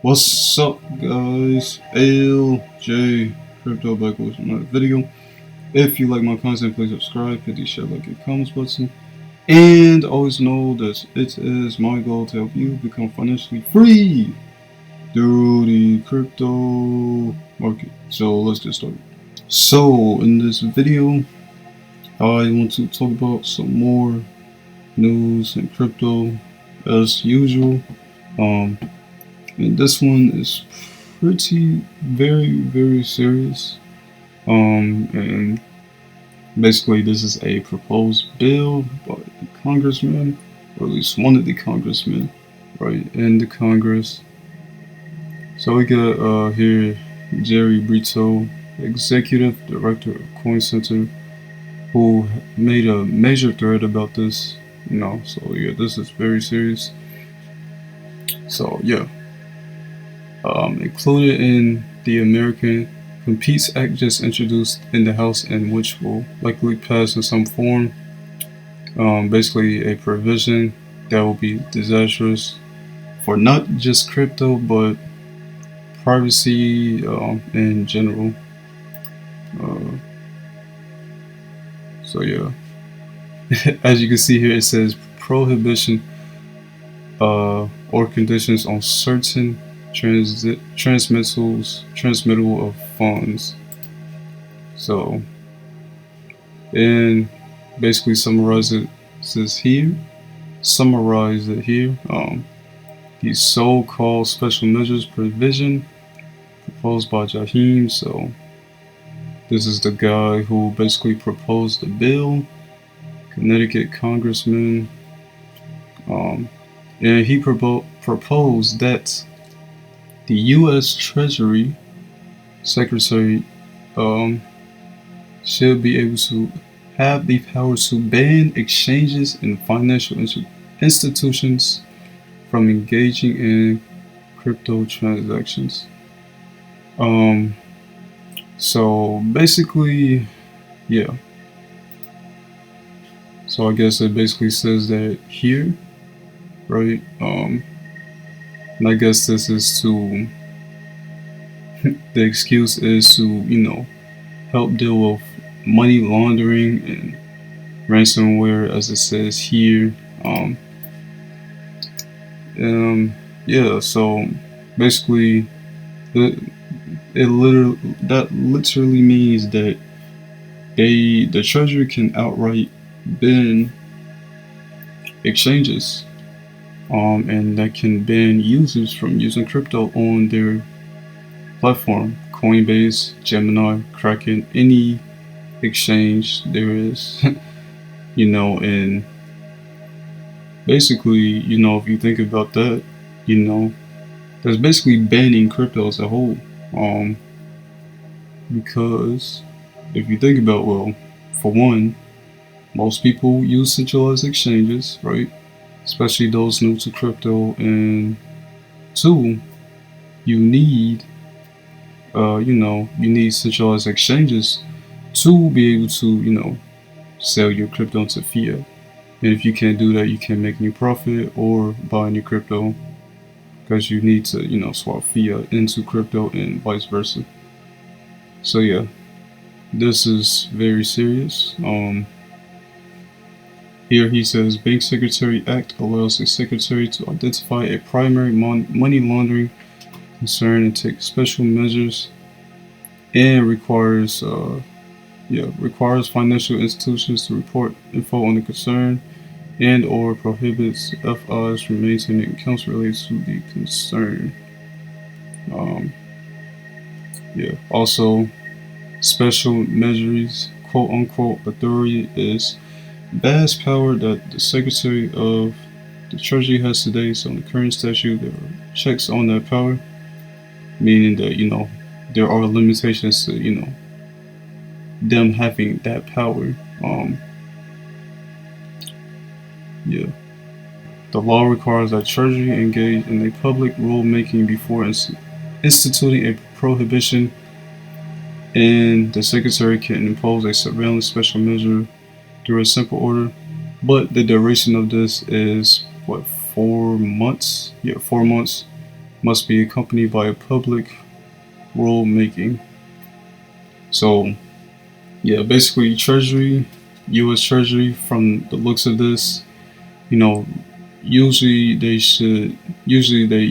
What's up, guys? LJ Crypto back with another video. If you like my content, please subscribe, hit the share, like, and comments button, and always know that it is my goal to help you become financially free through the crypto market. So let's get started. So in this video, I want to talk about some more news in crypto as usual. And this one is pretty very serious. And basically this is a proposed bill by the congressman, or at least one of the congressmen, right, in the Congress. So we got here Jerry Brito, executive director of Coin Center, who made a major thread about this. So yeah, this is very serious. So yeah. Included in the American Competes Act just introduced in the House, and which will likely pass in some form. Basically a provision that will be disastrous for not just crypto but privacy in general. So yeah, as you can see here, it says prohibition or conditions on certain transmittal of funds. So, and basically summarize it here. The so-called special measures provision proposed by Jaheim. So this is the guy who basically proposed the bill, Connecticut congressman, and he proposed that the U.S. Treasury Secretary should be able to have the power to ban exchanges and financial institutions from engaging in crypto transactions. So basically, yeah. So I guess it basically says that here, right? And I guess this is to, the excuse is to, help deal with money laundering and ransomware, as it says here. Yeah, so basically, that literally means that the Treasury can outright ban exchanges. And that can ban users from using crypto on their platform, Coinbase, Gemini, Kraken, any exchange there is, and basically, if you think about that, that's basically banning crypto as a whole. Because if you think about, well, for one, most people use centralized exchanges, right? Especially those new to crypto, and two, you need centralized exchanges to be able to sell your crypto into fiat. And if you can't do that, you can't make any profit or buy any crypto, because you need to swap fiat into crypto and vice versa. So yeah, this is very serious. Here he says, Bank Secretary Act allows a secretary to identify a primary money laundering concern and take special measures, and requires financial institutions to report info on the concern, and or prohibits FIs from maintaining accounts related to the concern. Also, special measures, quote unquote, authority is vast power that the Secretary of the Treasury has today. So in the current statute, there are checks on that power, meaning that there are limitations to them having that power. The law requires that Treasury engage in a public rulemaking before instituting a prohibition, and the Secretary can impose a surveillance special measure through a simple order. But the duration of this is what, 4 months? Yeah, 4 months. Must be accompanied by a public rulemaking. So yeah, basically Treasury, U.S. Treasury. From the looks of this, you know, usually they should, usually they,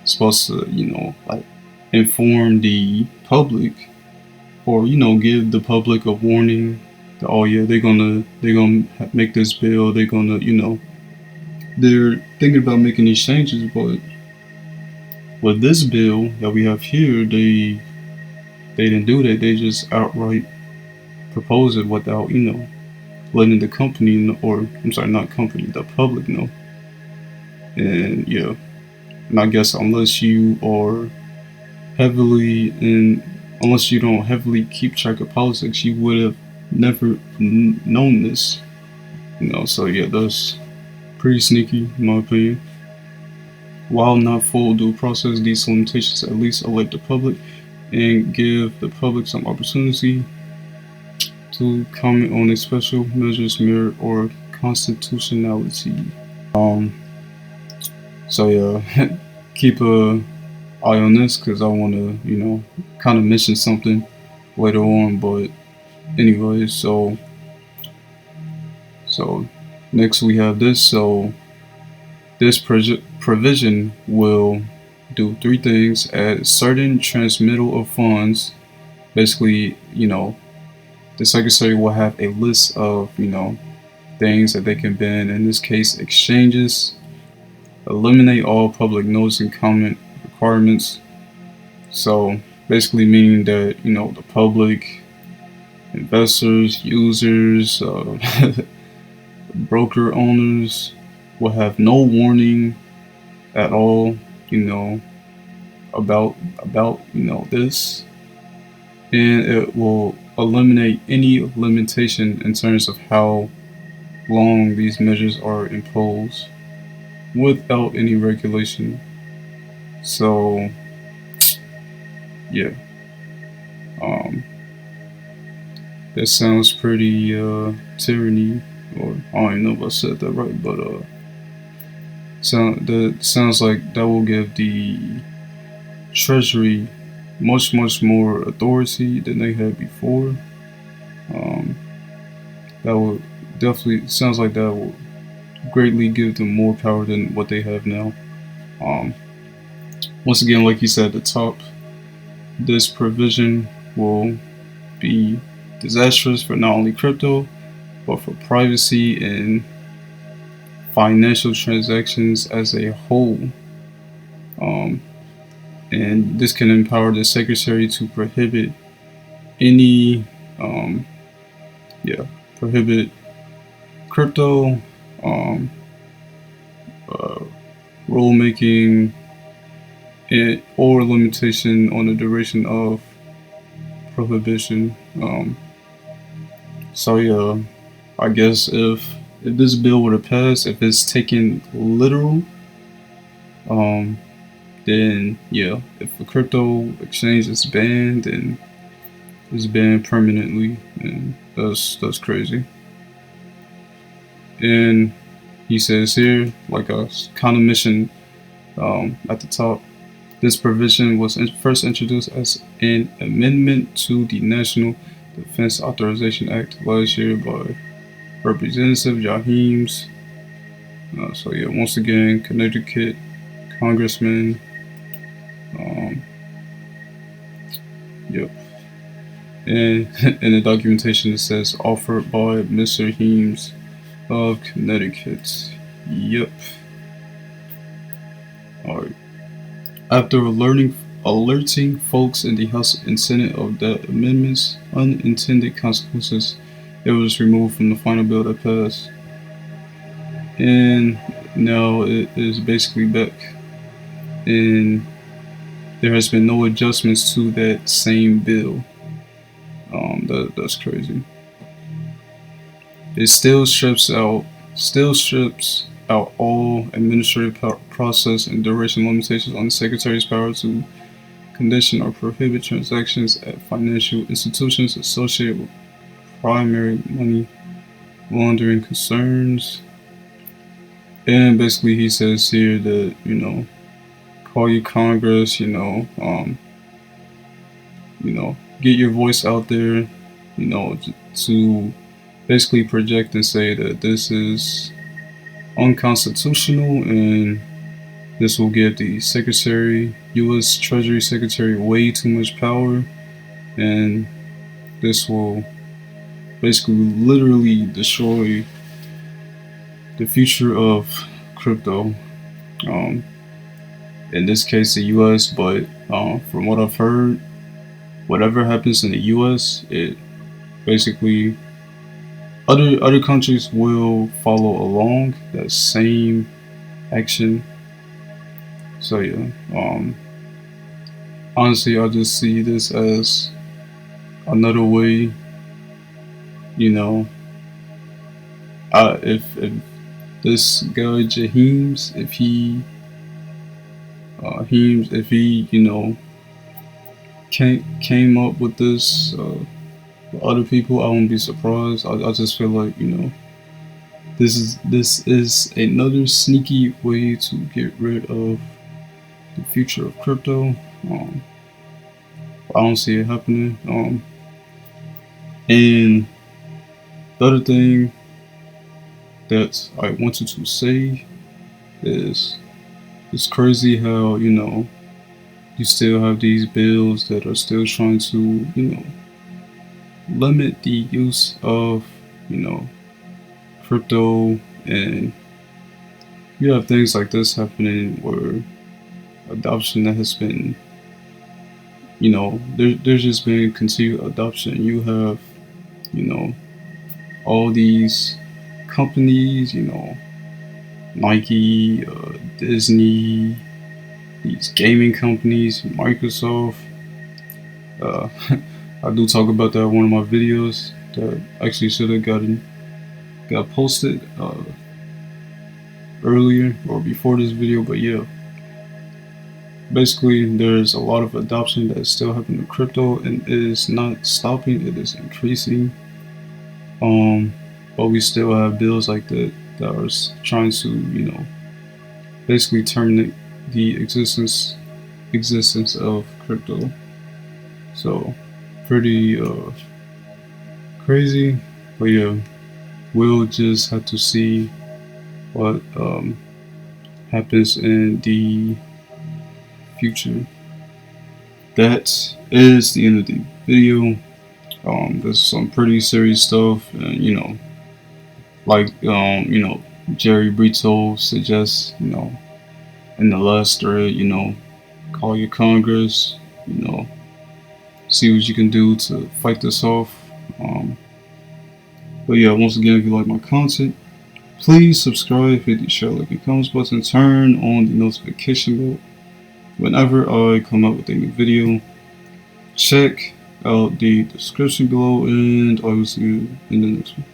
supposed to, like inform the public, or give the public a warning that, oh yeah, they're gonna make this bill, they're gonna, they're thinking about making these changes. But with this bill that we have here, they didn't do that. They just outright propose it without, letting the company know, or I'm sorry, not company, the public know. And yeah, and I guess unless you don't heavily keep track of politics, you would have never known this. So yeah, that's pretty sneaky in my opinion. While not full due process, these limitations at least alert the public and give the public some opportunity to comment on a special measures merit or constitutionality. Um, so yeah, keep a eye on this, because I want to, kind of mention something later on. But anyway, so next we have this. So this provision will do three things: add certain transmittal of funds. Basically, the secretary will have a list of, things that they can ban. In this case, exchanges. Eliminate all public notice and comment requirements. So basically meaning that, the public, investors, users, broker owners will have no warning at all, you know, about this, and it will eliminate any limitation in terms of how long these measures are imposed without any regulation. So yeah, um, that sounds pretty tyranny, or I don't even know if I said that right, but sounds like that will give the Treasury much more authority than they had before. Um, that will definitely sounds like that will greatly give them more power than what they have now. Um, Once again, like you said at the top, this provision will be disastrous for not only crypto, but for privacy and financial transactions as a whole. Um, and this can empower the secretary to prohibit any, um, yeah, prohibit crypto, um, uh, rulemaking, or limitation on the duration of prohibition. So yeah, I guess if this bill were to pass, if it's taken literal, um, then yeah, if a crypto exchange is banned, then it's banned permanently, and that's crazy. And he says here, like I kind of mentioned at the top, this provision was first introduced as an amendment to the National Defense Authorization Act last year by Representative Jaheem's. So yeah, once again, Connecticut Congressman. Um, yep. And in the documentation it says offered by Mr. Heems of Connecticut. Yep. Alright. After alerting folks in the House and Senate of the amendment's unintended consequences, it was removed from the final bill that passed. And now it is basically back. And there has been no adjustments to that same bill. That's crazy. It still strips out all administrative process and duration limitations on the Secretary's power to condition or prohibit transactions at financial institutions associated with primary money laundering concerns. And basically he says here that, call your Congress, get your voice out there, to basically project and say that this is unconstitutional, and this will give the U.S. Treasury Secretary way too much power, and this will basically literally destroy the future of crypto. Um, in this case, the U.S., but from what I've heard, whatever happens in the U.S., it basically other countries will follow along that same action. So yeah, honestly, I just see this as another way, you know, if this guy Jaheems, if he came up with this for other people, I won't be surprised. I just feel like this is another sneaky way to get rid of the future of crypto. I don't see it happening. And the other thing that I wanted to say is it's crazy how you still have these bills that are still trying to limit the use of crypto, and you have things like this happening where adoption that has been there's just been continued adoption. You have all these companies, Nike, Disney, these gaming companies, Microsoft. uh, I do talk about that in one of my videos that actually should have got posted earlier or before this video, but yeah, basically there's a lot of adoption that is still happening in crypto, and it is not stopping, it is increasing. But we still have bills like that are trying to basically terminate the existence of crypto. So pretty crazy, but yeah, we'll just have to see what happens in the future. That is the end of the video. There's some pretty serious stuff, and like Jerry Brito suggests, in the last thread, call your Congress, see what you can do to fight this off. But yeah, once again, if you like my content, please subscribe, hit the share, like, and comments button, turn on the notification bell whenever I come out with a new video. Check out the description below, and I will see you in the next one.